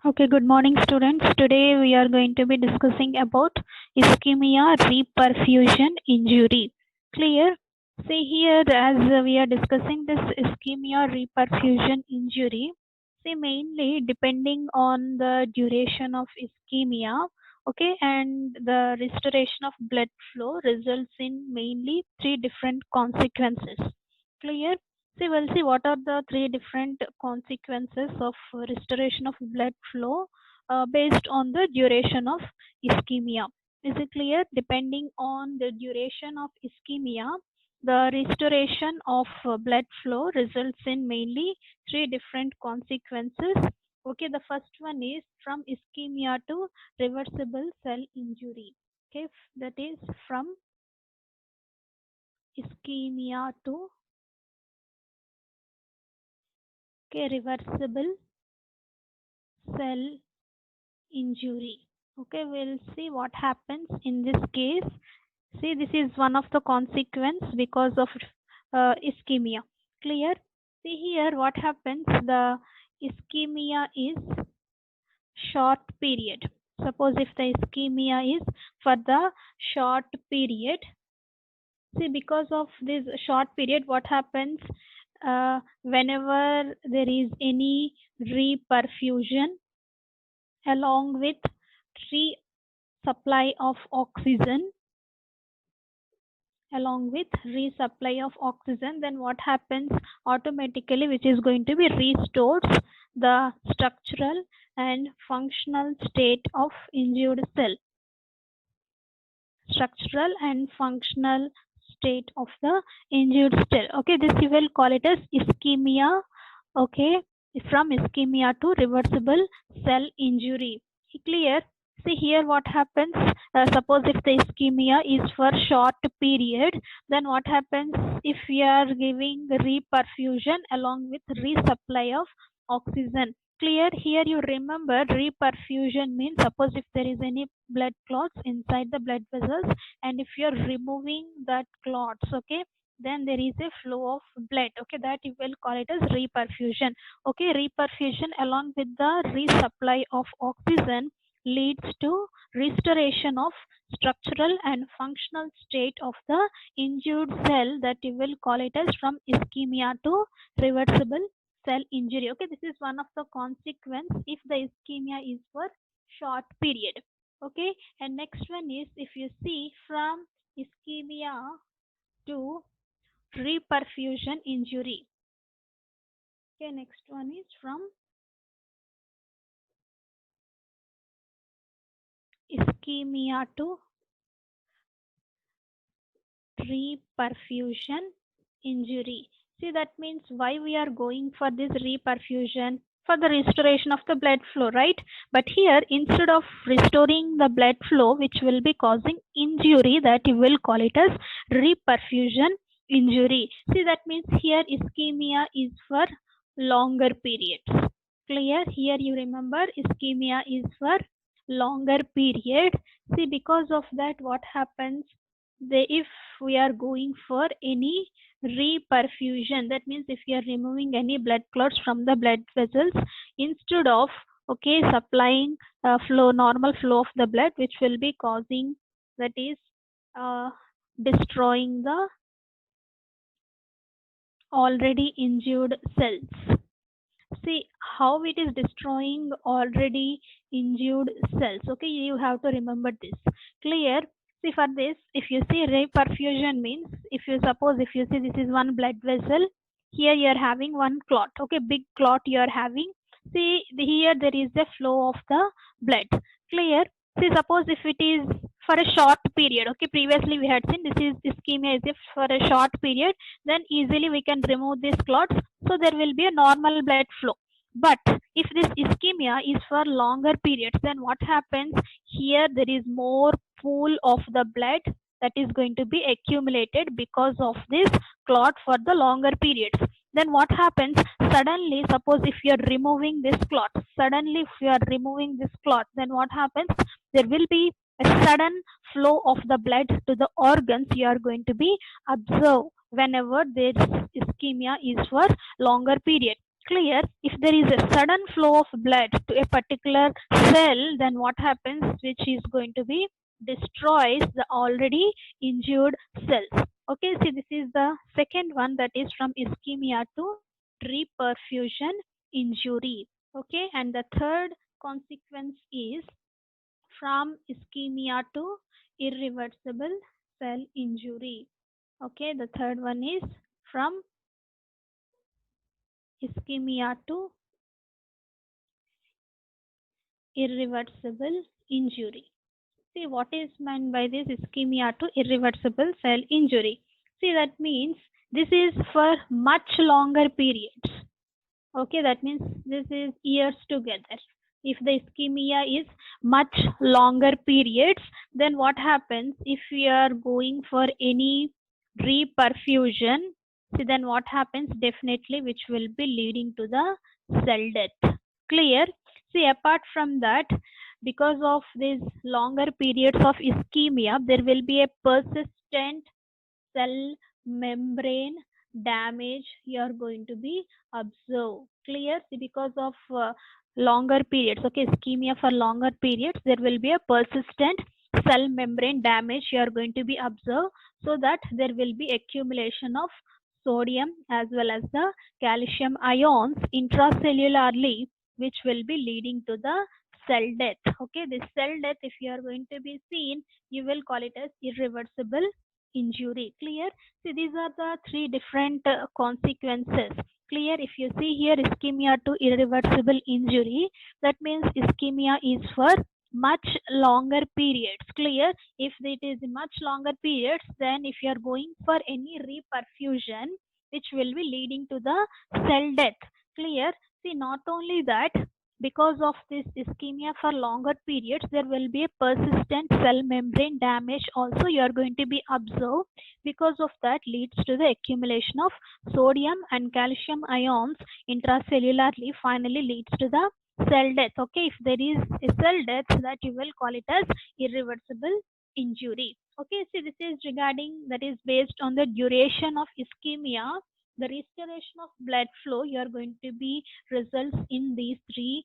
Okay, good morning students. Today we are going to be discussing about ischemia reperfusion injury. Clear? See here as we are discussing this ischemia reperfusion injury. See mainly depending on the duration of ischemia, okay, and the restoration of blood flow results in mainly three different consequences. Clear? See, we'll see what are the three different consequences of restoration of blood flow based on the duration of ischemia. Is it clear? Depending on the duration of ischemia, the restoration of blood flow results in mainly three different consequences. Okay, the first one is from ischemia to reversible cell injury. Okay, that is from ischemia to reversible cell injury. Okay, we'll see what happens in this case. See, this is one of the consequence because of ischemia. Clear? See here what happens. The ischemia is short period. Suppose if the ischemia is for the short period. See, because of this short period, what happens whenever there is any reperfusion along with resupply of oxygen, then what happens automatically, which is going to be restores the structural and functional state of injured cell. Structural and functional state of the injured cell. Okay, this you will call it as ischemia. Okay, from ischemia to reversible cell injury. Clear? See here what happens. Suppose if the ischemia is for short period, then what happens if we are giving reperfusion along with resupply of oxygen. Clear? Here you remember reperfusion means suppose if there is any blood clots inside the blood vessels, and if you are removing that clots, okay, then there is a flow of blood. Okay, that you will call it as reperfusion. Okay, reperfusion along with the resupply of oxygen leads to restoration of structural and functional state of the injured cell, that you will call it as from ischemia to reversible cell injury. Okay, this is one of the consequence if the ischemia is for short period. Okay, and next one is if you see from ischemia to reperfusion injury. Okay, next one is from ischemia to reperfusion injury. See, that means why we are going for this reperfusion, for the restoration of the blood flow, right? But here instead of restoring the blood flow which will be causing injury, that you will call it as reperfusion injury. See, that means here ischemia is for longer periods. Clear? Here you remember ischemia is for longer period. See, because of that what happens, if we are going for any reperfusion, that means if we are removing any blood clots from the blood vessels, instead of supplying normal flow of the blood, which will be causing, that is destroying the already injured cells. See how it is destroying already injured cells. Okay, you have to remember this. Clear? See, for this, if you see reperfusion means, if you see this is one blood vessel, here you are having one clot. Okay, big clot you are having. See, here there is a flow of the blood. Clear? See, suppose if it is for a short period, okay, previously we had seen this is ischemia is if for a short period, then easily we can remove these clots, so there will be a normal blood flow. But if this ischemia is for longer periods, then what happens here, there is more pool of the blood that is going to be accumulated because of this clot for the longer periods. Then what happens suddenly, suppose if you are removing this clot, then what happens, there will be a sudden flow of the blood to the organs you are going to be observe whenever this ischemia is for longer period. Clear? If there is a sudden flow of blood to a particular cell, then what happens, which is going to be destroys the already injured cells. Okay, see, this is the second one, that is from ischemia to reperfusion injury. Okay, and the third consequence is from ischemia to irreversible cell injury. Okay, the third one is from ischemia to irreversible injury. See, what is meant by this ischemia to irreversible cell injury? See, that means this is for much longer periods. Okay, that means this is years together. If the ischemia is much longer periods, then what happens if we are going for any reperfusion? See, then what happens, definitely, which will be leading to the cell death. Clear? See, apart from that, because of these longer periods of ischemia, there will be a persistent cell membrane damage you are going to be observed. Clear? See, because of longer periods, okay, ischemia for longer periods, there will be a persistent cell membrane damage you are going to be observed, so that there will be accumulation of sodium as well as the calcium ions intracellularly, which will be leading to the cell death. Okay, this cell death, if you are going to be seen, you will call it as irreversible injury. Clear? See, these are the three different consequences. Clear? If you see here, ischemia to irreversible injury, that means ischemia is for much longer periods. Clear? If it is much longer periods, then if you are going for any reperfusion, which will be leading to the cell death. Clear? See, not only that, because of this ischemia for longer periods, there will be a persistent cell membrane damage also you are going to be observed. Because of that, leads to the accumulation of sodium and calcium ions intracellularly, finally leads to the cell death. Okay, if there is a cell death, that you will call it as irreversible injury. Okay, see, this is regarding, that is based on the duration of ischemia. The restoration of blood flow, you are going to be results in these three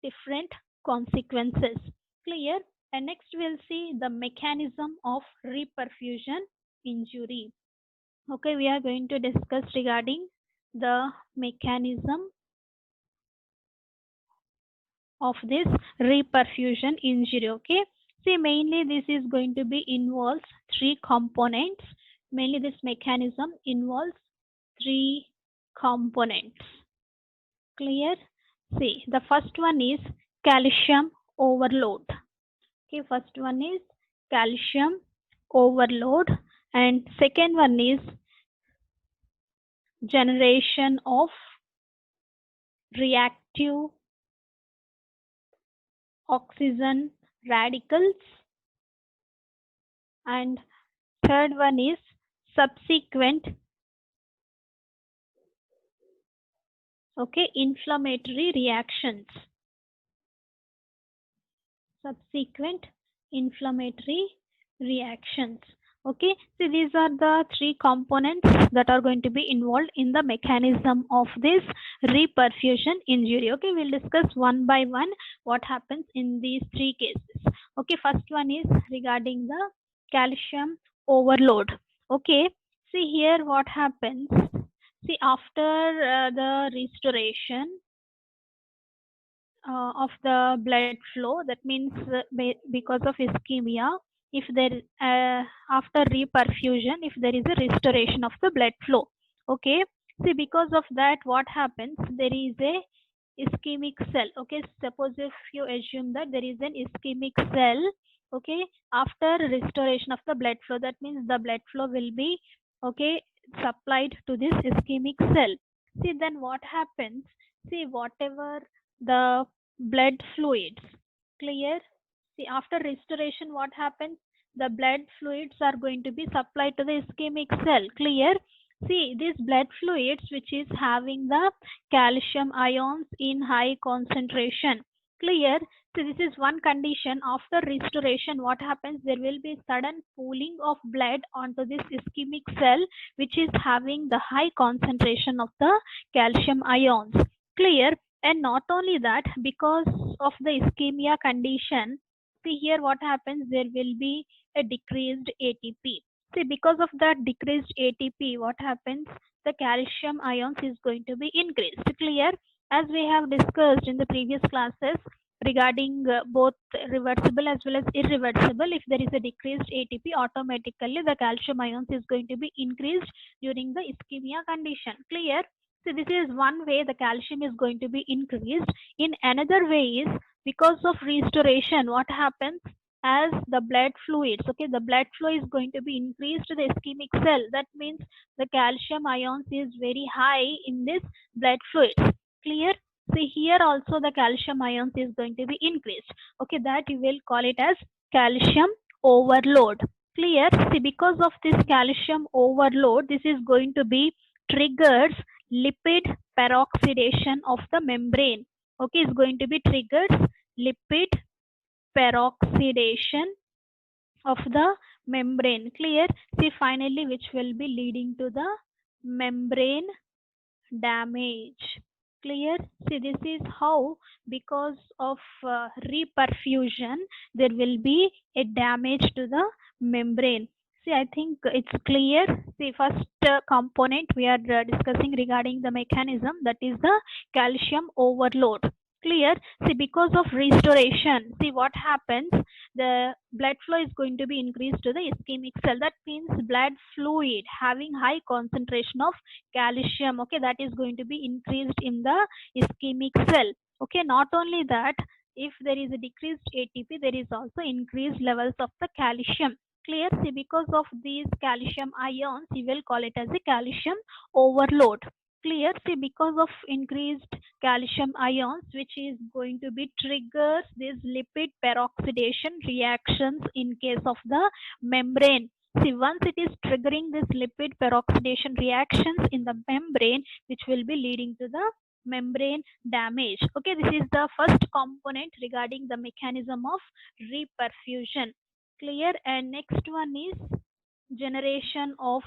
different consequences. Clear? And next we'll see the mechanism of reperfusion injury. Okay, we are going to discuss regarding the mechanism of this reperfusion injury. Okay, see, mainly this is going to be involves three components. Mainly this mechanism involves three components. Clear? See, the first one is calcium overload. Okay, first one is calcium overload, and second one is generation of reactive oxygen radicals, and third one is subsequent inflammatory reactions. Subsequent inflammatory reactions. Okay, so these are the three components that are going to be involved in the mechanism of this reperfusion injury. Okay, we'll discuss one by one what happens in these three cases. Okay, first one is regarding the calcium overload. Okay, see here what happens. See, after the restoration of the blood flow, that means because of ischemia, if there after reperfusion, if there is a restoration of the blood flow, okay, see, because of that, what happens, there is a ischemic cell. Okay, suppose if you assume that there is an ischemic cell, okay, after restoration of the blood flow, that means the blood flow will be, okay, supplied to this ischemic cell. See, then what happens, see, whatever the blood fluids, clear, see, after restoration, what happens, the blood fluids are going to be supplied to the ischemic cell. Clear? See, these blood fluids which is having the calcium ions in high concentration. Clear? So this is one condition. After restoration, what happens? There will be sudden pooling of blood onto this ischemic cell, which is having the high concentration of the calcium ions. Clear? And not only that, because of the ischemia condition, see here what happens? There will be a decreased ATP. See, because of that decreased ATP, what happens? The calcium ions is going to be increased. Clear? As we have discussed in the previous classes, regarding both reversible as well as irreversible, if there is a decreased ATP, automatically the calcium ions is going to be increased during the ischemia condition. Clear? So this is one way the calcium is going to be increased. In another way is because of restoration, what happens? As the blood fluids, okay, the blood flow is going to be increased to the ischemic cell. That means the calcium ions is very high in this blood fluids. Clear? See here also the calcium ions is going to be increased. Okay, that you will call it as calcium overload. Clear? See, because of this calcium overload, this is going to be triggers lipid peroxidation of the membrane. Okay, it's going to be triggers lipid peroxidation of the membrane. Clear? See, finally, which will be leading to the membrane damage. Clear? See, this is how, because of reperfusion, there will be a damage to the membrane. See, I think it's clear. See, first component we are discussing regarding the mechanism, that is the calcium overload. Clear? See, because of restoration, see what happens? The blood flow is going to be increased to the ischemic cell. That means blood fluid having high concentration of calcium, okay, that is going to be increased in the ischemic cell. Okay, not only that, if there is a decreased ATP, there is also increased levels of the calcium. Clear? See, because of these calcium ions, we will call it as a calcium overload. Clear? See, because of increased calcium ions, which is going to be triggers these lipid peroxidation reactions in case of the membrane. See, once it is triggering this lipid peroxidation reactions in the membrane, which will be leading to the membrane damage. Okay, this is the first component regarding the mechanism of reperfusion. Clear? And next one is generation of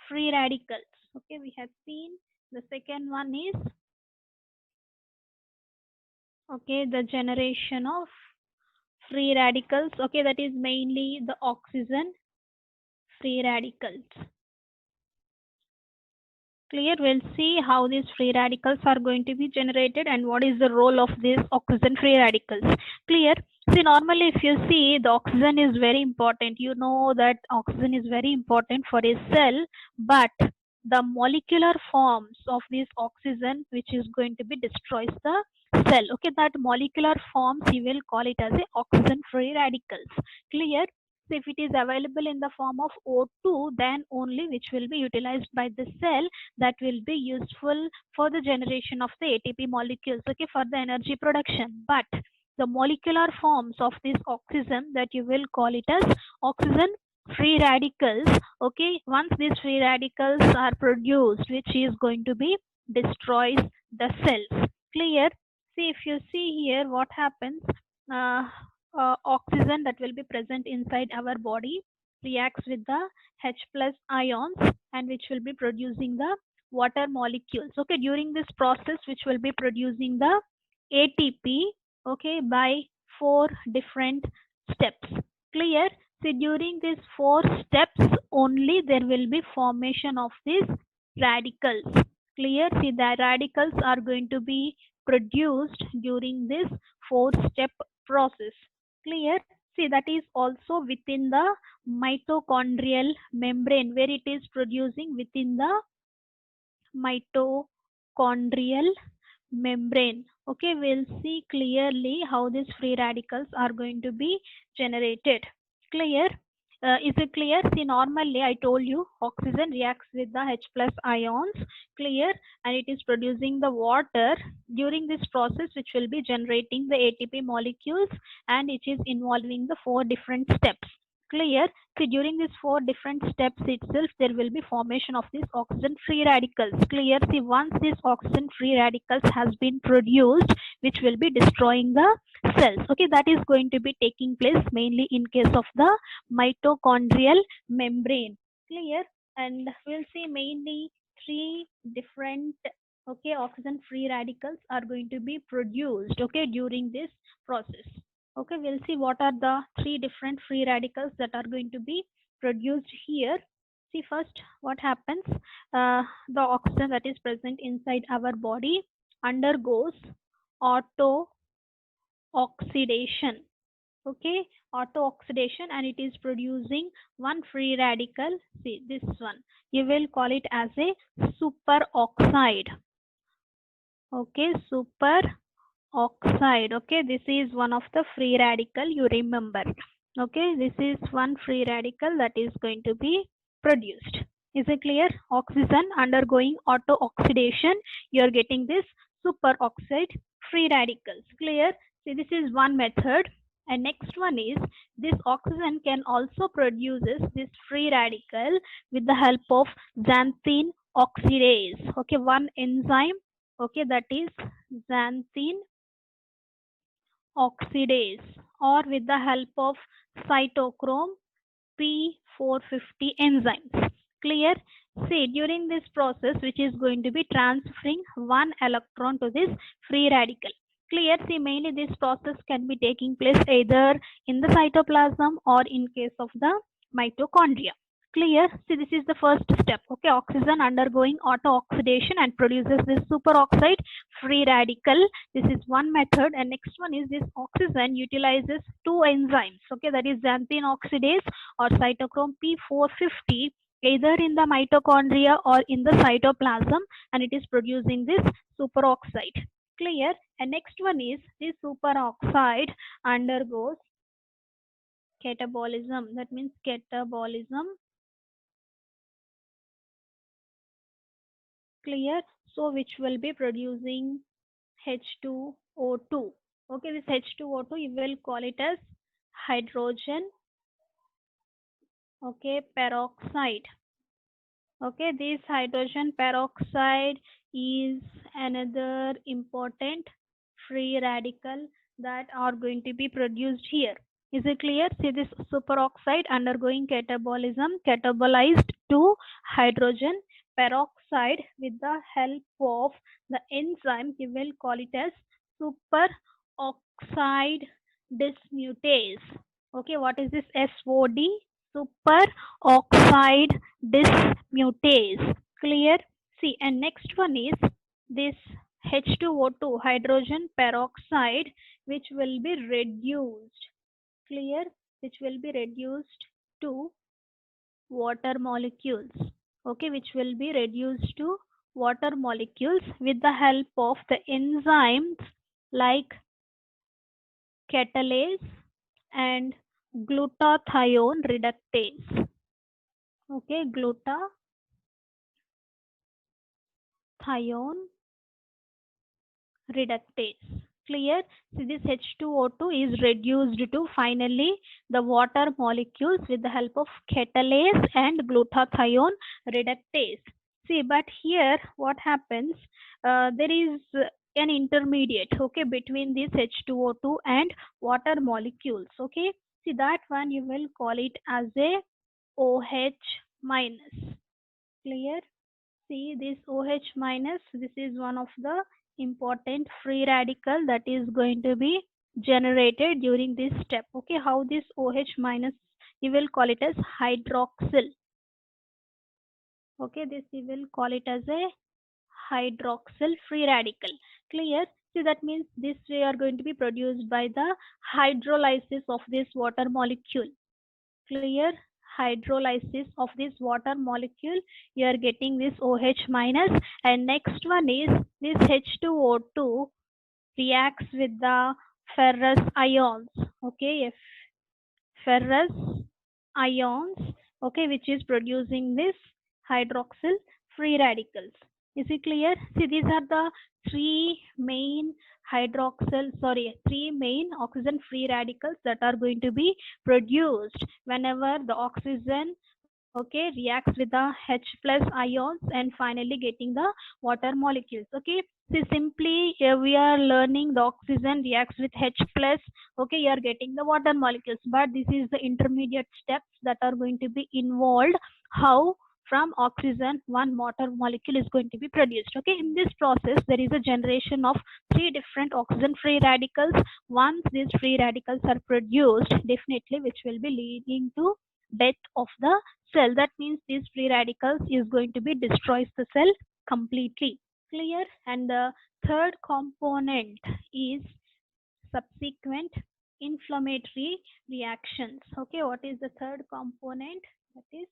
free radicals. Okay, we have seen. The second one is, okay, the generation of free radicals. Okay, that is mainly the oxygen free radicals. Clear? We'll see how these free radicals are going to be generated and what is the role of these oxygen free radicals. Clear? See, normally if you see, the oxygen is very important. You know that oxygen is very important for a cell, but the molecular forms of this oxygen, which is going to be destroys the cell. Okay, that molecular forms you will call it as a oxygen free radicals. Clear? So if it is available in the form of O2, then only which will be utilized by the cell, that will be useful for the generation of the ATP molecules, okay, for the energy production. But the molecular forms of this oxygen, that you will call it as oxygen free radicals. Okay, once these free radicals are produced, which is going to be destroys the cells. Clear? See, if you see here what happens, oxygen that will be present inside our body reacts with the H plus ions, and which will be producing the water molecules. Okay, during this process, which will be producing the ATP, okay, by 4 different steps. Clear? So during these 4 steps only, there will be formation of these radicals. Clear? See, the radicals are going to be produced during this 4-step process. Clear? See, that is also within the mitochondrial membrane, where it is producing within the mitochondrial membrane. Okay, we'll see clearly how these free radicals are going to be generated. Clear? Is it clear? See, normally I told you oxygen reacts with the H plus ions. Clear? And it is producing the water during this process, which will be generating the ATP molecules, and it is involving the 4 different steps. Clear? See, during these 4 different steps itself, there will be formation of these oxygen free radicals. Clear? See, once these oxygen free radicals has been produced, which will be destroying the cells. Okay, that is going to be taking place mainly in case of the mitochondrial membrane. Clear? And we'll see mainly three different, okay, oxygen free radicals are going to be produced, okay, during this process. Okay, we'll see what are the three different free radicals that are going to be produced here. See, first what happens, the oxygen that is present inside our body undergoes auto oxidation. Okay, auto oxidation, and it is producing one free radical. See this one, you will call it as a superoxide. Okay, super oxide. Okay, this is one of the free radical, you remember. Okay, this is one free radical that is going to be produced. Is it clear? Oxygen undergoing auto oxidation, you are getting this superoxide free radicals. Clear? See, this is one method. And next one is, this oxygen can also produces this free radical with the help of xanthine oxidase. Okay, one enzyme, okay, that is xanthine oxidase, or with the help of cytochrome P450 enzymes. Clear? See, during this process, which is going to be transferring one electron to this free radical. Clear? See, mainly this process can be taking place either in the cytoplasm or in case of the mitochondria. Clear? See, this is the first step. Okay, oxygen undergoing auto oxidation and produces this superoxide free radical. This is one method. And next one is, this oxygen utilizes two enzymes. Okay, that is xanthine oxidase or cytochrome P450, either in the mitochondria or in the cytoplasm, and it is producing this superoxide. Clear? And next one is, this superoxide undergoes catabolism. That means catabolism. Clear? So which will be producing H2O2. Okay, this H2O2, you will call it as hydrogen, okay, peroxide. Okay, this hydrogen peroxide is another important free radical that are going to be produced here. Is it clear? See, this superoxide undergoing catabolism, catabolized to hydrogen peroxide with the help of the enzyme, we will call it as superoxide dismutase. Okay, what is this SOD? Superoxide dismutase. Clear? See, and next one is this H2O2, hydrogen peroxide, which will be reduced. Clear? Which will be reduced to water molecules. Okay, which will be reduced to water molecules with the help of the enzymes like catalase and glutathione reductase. Okay, glutathione reductase. Clear? See, this H2O2 is reduced to finally the water molecules with the help of catalase and glutathione reductase. See, but here what happens, there is an intermediate, okay, between this H2O2 and water molecules. Okay, see, that one you will call it as a OH minus. Clear? See, this OH minus, this is one of the important free radical that is going to be generated during this step. Okay, how this OH minus, you will call it as hydroxyl. Okay, this you will call it as a hydroxyl free radical. Clear? See, that means this we are going to be produced by the hydrolysis of this water molecule. Clear? Hydrolysis of this water molecule, you are getting this OH minus. And next one is, this H2O2 reacts with the ferrous ions. Okay, ferrous ions, okay, which is producing this hydroxyl free radicals. Is it clear? See, these are the three main oxygen free radicals that are going to be produced whenever the oxygen, okay, reacts with the H plus ions and finally getting the water molecules. Okay, so simply we are learning the oxygen reacts with H plus, okay, you are getting the water molecules, but this is the intermediate steps that are going to be involved. How? From oxygen one water molecule is going to be produced. Okay, in this process there is a generation of three different oxygen free radicals. Once these free radicals are produced, definitely which will be leading to death of the cell. That means these free radicals is going to be destroys the cell completely. Clear? And the third component is subsequent inflammatory reactions. Okay, what is the third component? That is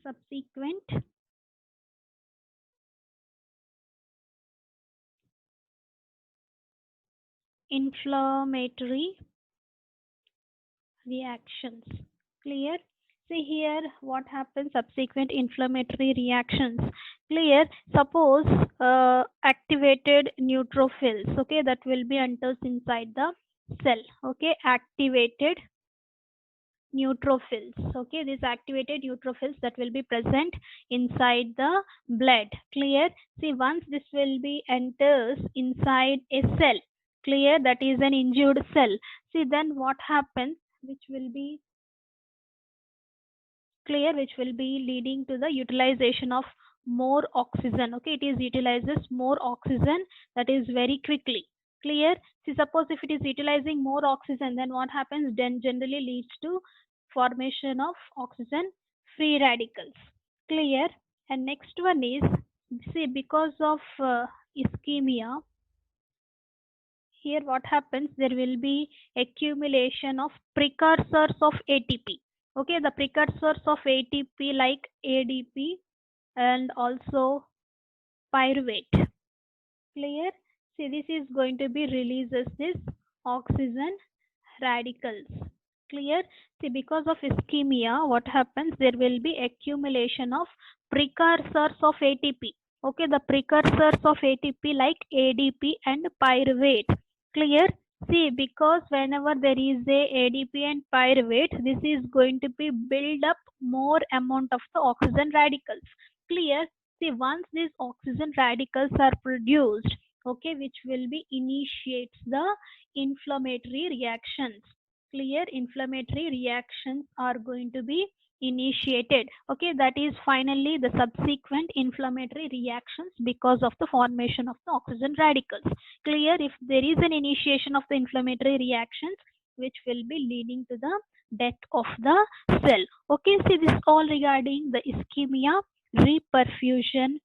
subsequent inflammatory reactions. Clear? See here what happens, subsequent inflammatory reactions. Clear? Suppose activated neutrophils, okay, that will be enters inside the cell. Okay, activated neutrophils. Okay, these activated neutrophils that will be present inside the blood. Clear? See, once this will be enters inside a cell, clear, that is an injured cell. See, then what happens, which will be clear, which will be leading to the utilization of more oxygen. Okay, it is utilizes more oxygen, that is very quickly. Clear? See, suppose if it is utilizing more oxygen, then what happens, then generally leads to formation of oxygen free radicals. Clear? And next one is, see, because of ischemia, here what happens, there will be accumulation of precursors of ATP. Okay, the precursors of ATP like ADP and also pyruvate. Clear? See, this is going to be releases this oxygen radicals. Clear? See, because of ischemia, what happens, there will be accumulation of precursors of ATP. Okay, the precursors of ATP like ADP and pyruvate. Clear? See, because whenever there is a ADP and pyruvate, this is going to be build up more amount of the oxygen radicals. Clear? See, once these oxygen radicals are produced, okay, which will be initiates the inflammatory reactions. Clear? Inflammatory reactions are going to be initiated. Okay, that is finally the subsequent inflammatory reactions because of the formation of the oxygen radicals. Clear? If there is an initiation of the inflammatory reactions, which will be leading to the death of the cell. Okay, see, this all regarding the ischemia, reperfusion